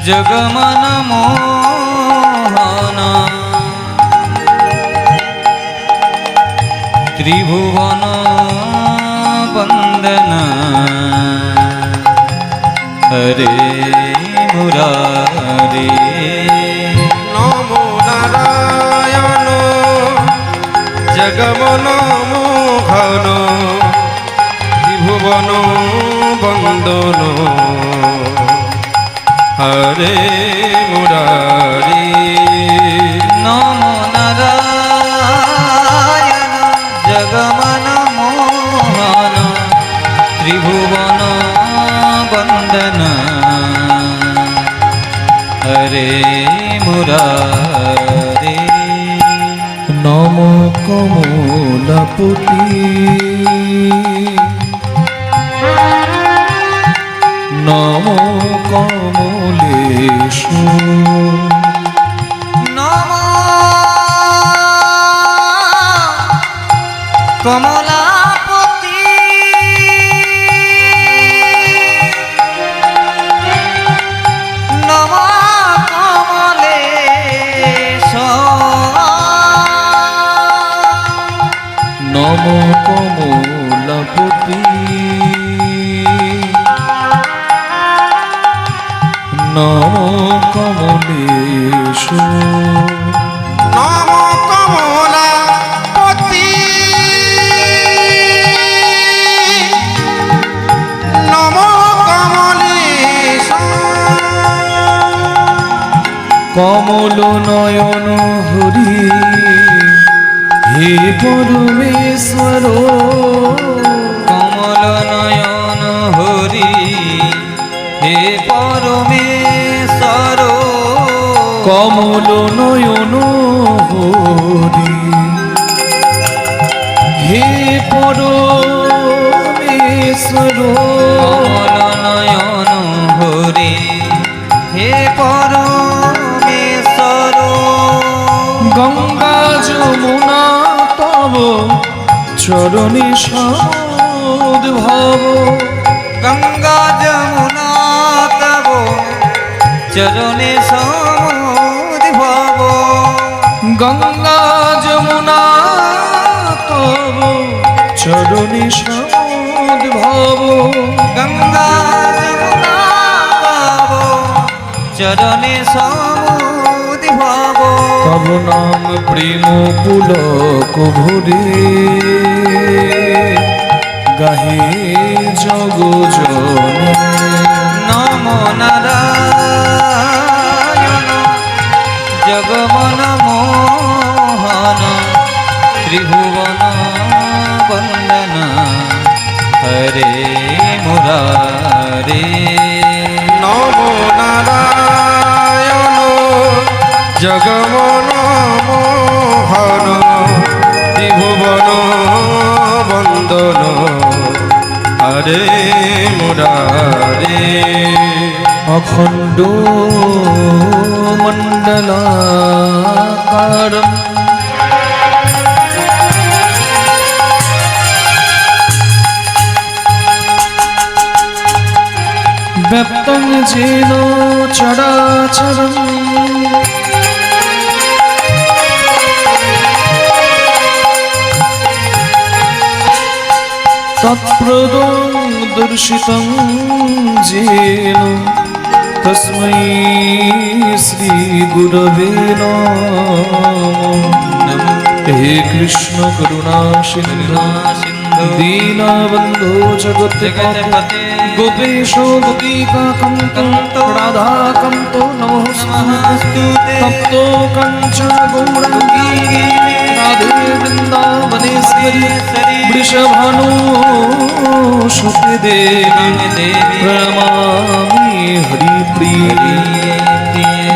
जगमन मोहन त्रिभुवन वंदन हरे मुरारी नमो नारायण जगमन मोहन त्रिभुवन वंदन हरे मुरारी नमो नारायण जगमन मोहन त्रिभुवन वंदन हरे मुरारी नमो कमलपति नमो कमलेशु नमो कमलापति नमो कमलेश नमो कमलपति नमो कमलेशु नमो कमलापति नमो कमलेश कमल नयन हरि हे परमेश्वर कमल नयन हरि हे परमेश्वर कमल नयन हरि हे परमेश्वर कमल नयन हरि हे परमेश्वर गंगा जमुना तव चरणे सद्भाव गंगा जमुना तव चरणे समुद्भव गंगा जमुना तव चरणे सद्भाव गंगा जमुना तव चरणे समुद्भव तब नाम प्रेम पुलक भरे गाहे जग जने नमो नारायण जगमन मोहन त्रिभुवन वंदन हरे मुरारे नमो नारायण जगमन मोहन त्रिभुवन वंदन हरे मुरारे अखंड मंडलाकारम् व्याप्तं येन चराचरम् तत्प्रदं दर्शितं येन तस्मै श्री गुरवे नमः। हे कृष्ण करुणा सिंधु दीनबन्धो जगत्पते गोपेशो गोपीकान्तो राधाकान्तो नमोऽस्तु तप्तो काञ्चन गौराङ्गी राधे वृन्दावनेश्वरी वृषभानुसुते देवी प्रणमामि हरिप्रिये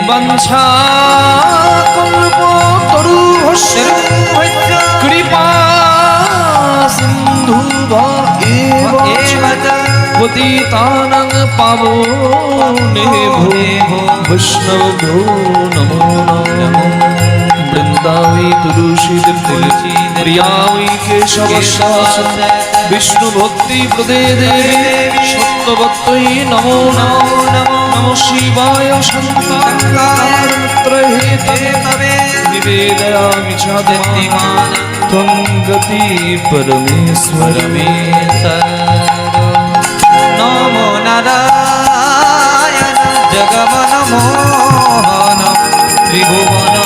वंशाकल्पतरुभ्यश्च कृपा सिन्धुभ्य एव पतितानां पावनेभ्यो वैष्णवेभ्यो नमो नमः। वृंदावी तुलसी प्रियावी केशव विष्णु भक्ति प्रदे देवी सत्यवत्यै नमो नमो। नमः शिवाय शङ्कराय मित्रहेतवे निवेदयामि चात्मानं त्वं गति परमेश्वर मे नमो नारायण जगमन मोहन त्रिभुवन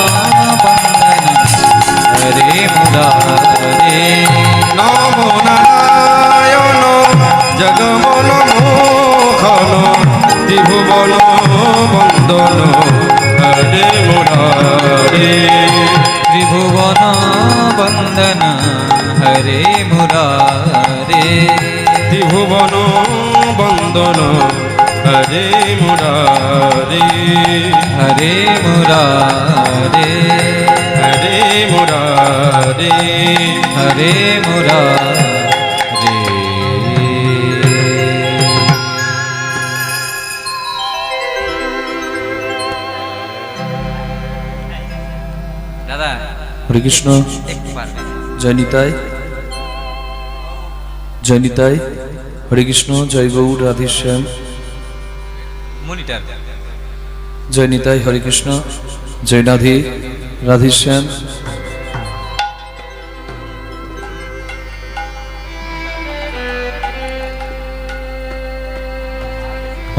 वन्दन हरे मुरारे नमो नारायण जगमन मोहन त्रिभुवन वन्दन हरे मुरारे त्रिभुवन वन्दन हरे मुरारे त्रिभुवन वन्दन हरे मुरारे हरे मुरारे हरे मुरारे हरे मुरारे দাদা হরে কৃষ্ণ একটু পারবেন জয় নিতাই জয় নিতাই হরে কৃষ্ণ জয় গৌর রাধেশ্যাম মনিটর জয় নিতাই হরে কৃষ্ণ জয় রাধে রাধেশ্যাম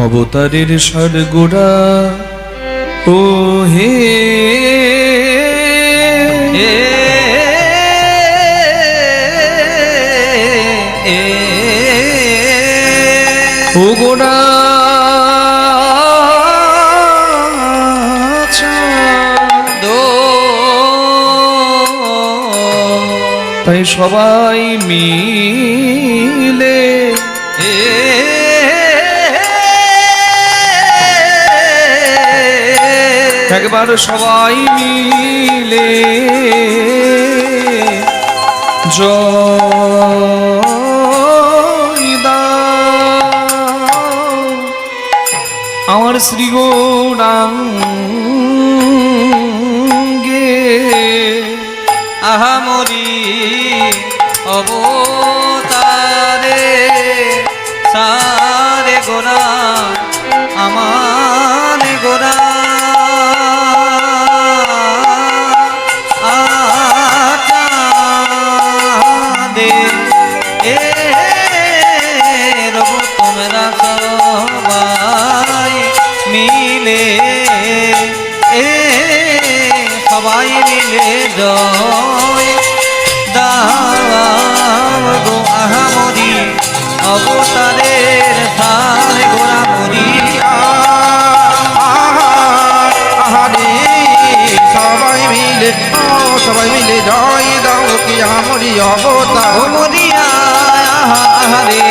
অবতারের স্বর্গোড়া ও হে ও গোড়া তাই সবাই মিলে একবার সবাই মিলে জয় দাও আমার শ্রী গৌরাঙ্গে আহামরি অবতারে সারে গোরা আমার গোরা দে এ রব তোমরা সবাই মিলে সবাই মিলে জয় দাও গো আহামরি অবতারের সারে গোরা মরি আহারে সবাই মিলে জয় দাও কি আমরি অবতার ও মরিয়া আহারে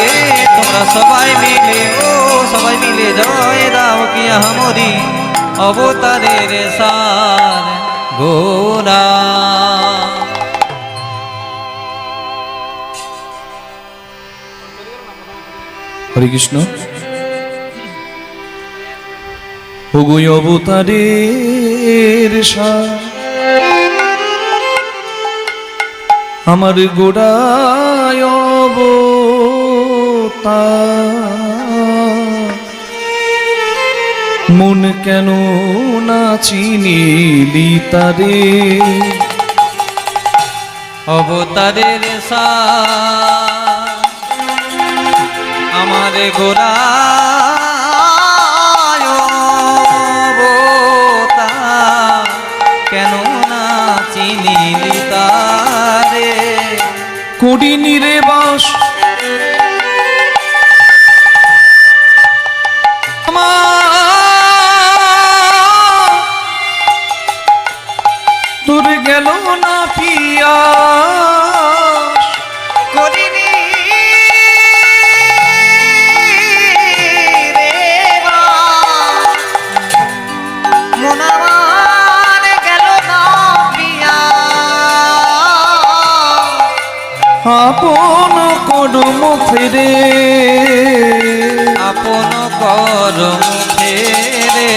তোমরা সবাই মিলে সবাই মিলে জয় দাও কি আহামরি অবতারের সার গোরা হরে কৃষ্ণ ওগো অবতারের সার আমার গোড়ায় অবতার মন কেন না চিনিলি তারে অবতারের সার আমার গোরা কেন না চিনিলি তারে করিনি রে বাস তোর গেল না পিয়া করিনি রে মনামান গেল না পিয়া আপন কর্ম ফেরে আপন করম ফেরে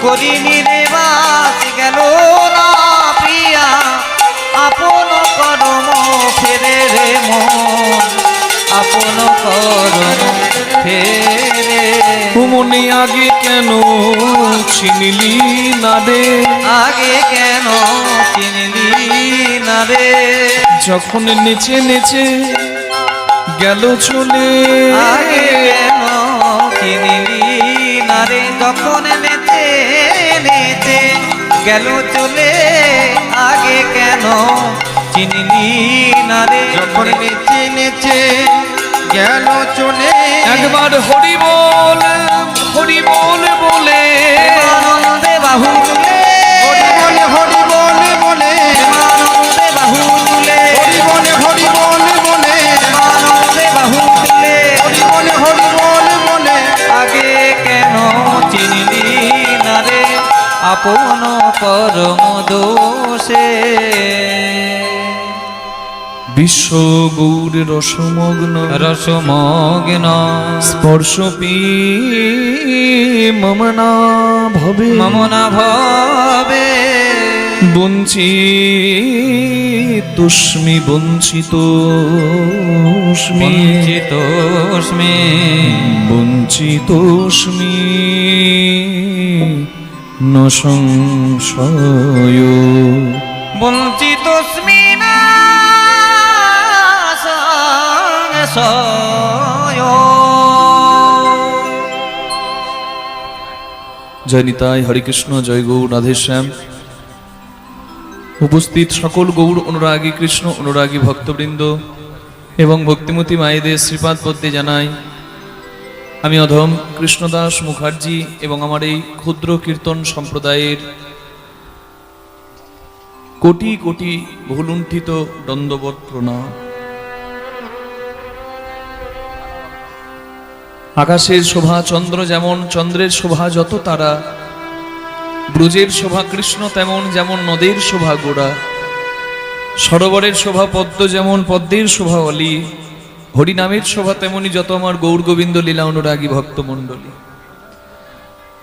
করিনি রে বাস গেল না প্রিয়া আপন করম ফেরে রে মন আপন করম ফেরে মনে আগে কেন চিনিলি না রে, আগে কেন চিনলি না রে, যখন নেচে নেচে গেল চলে, আগে কেন চিনলি না রে, যখন নেচে নেচে গেল চলে, আগে কেন চিনলি না রে, যখন নেচে নেচে গেল চলে, একবার হরি বল বলে আনন্দে বাহু তুলে, হরি বলে বলে, আনন্দে বাহু তুলে, হরি বলে বলে, আনন্দে বাহু তুলে, হরি বলে, আগে কেন চিনলি না রে, আপন পরম দোষে, বিশ্ব গৌর রসমগ্ন রসমগ্ন স্পর্শ মমনা ভবে, মমনা ভবে, বঞ্চিতস্মি বঞ্চিতস্মি বঞ্চিতস্মি ন সংশয়, বঞ্চিতস্মি না সংশয়। জয় নিতাই, হরে কৃষ্ণ, জয় গৌর রাধেশ্যাম। উপস্থিত সকল গৌর অনুরাগী, কৃষ্ণ অনুরাগী ভক্তবৃন্দ এবং ভক্তিমতী মায়েদের শ্রীপাদ পদ্মে জানাই আমি অধম কৃষ্ণদাস মুখার্জি এবং আমার এই ক্ষুদ্র কীর্তন সম্প্রদায়ের কোটি কোটি ভুলুণ্ঠিত দণ্ডবৎ প্রণাম। আকাশের শোভা চন্দ্র যেমন, চন্দ্রের শোভা যত তারা, ব্রজের শোভা কৃষ্ণ তেমন, যেমন নদের শোভা গোড়া, সরোবরের শোভা পদ্ম যেমন, পদ্মের শোভা অলি, হরিনামের শোভা তেমনি যত আমার গৌর গোবিন্দ লীলা অনুরাগী ভক্তমণ্ডলী।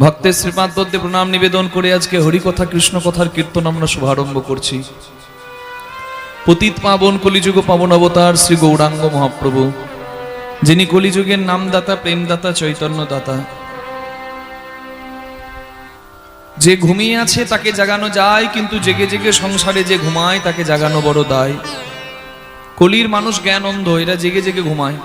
ভক্তের শ্রীপাদ পদ্মে প্রণাম নিবেদন করে আজকে হরিকথা কৃষ্ণ কথার কীর্তন আমরা শুভারম্ভ করছি। পতিত পাবন কলিযুগ পাবন অবতার শ্রী গৌরাঙ্গ মহাপ্রভু, যিনি কলিযুগের নামদাতা, প্রেমদাতা, চৈতন্যদাতা। যে ঘুমিয়ে আছে তাকে জাগানো যায়, কিন্তু জেগে জেগে সংসারে যে ঘুমায় তাকে জাগানো বড় দায়। কলির মানুষ জ্ঞান অন্ধ, এরা জেগে জেগে ঘুমায়।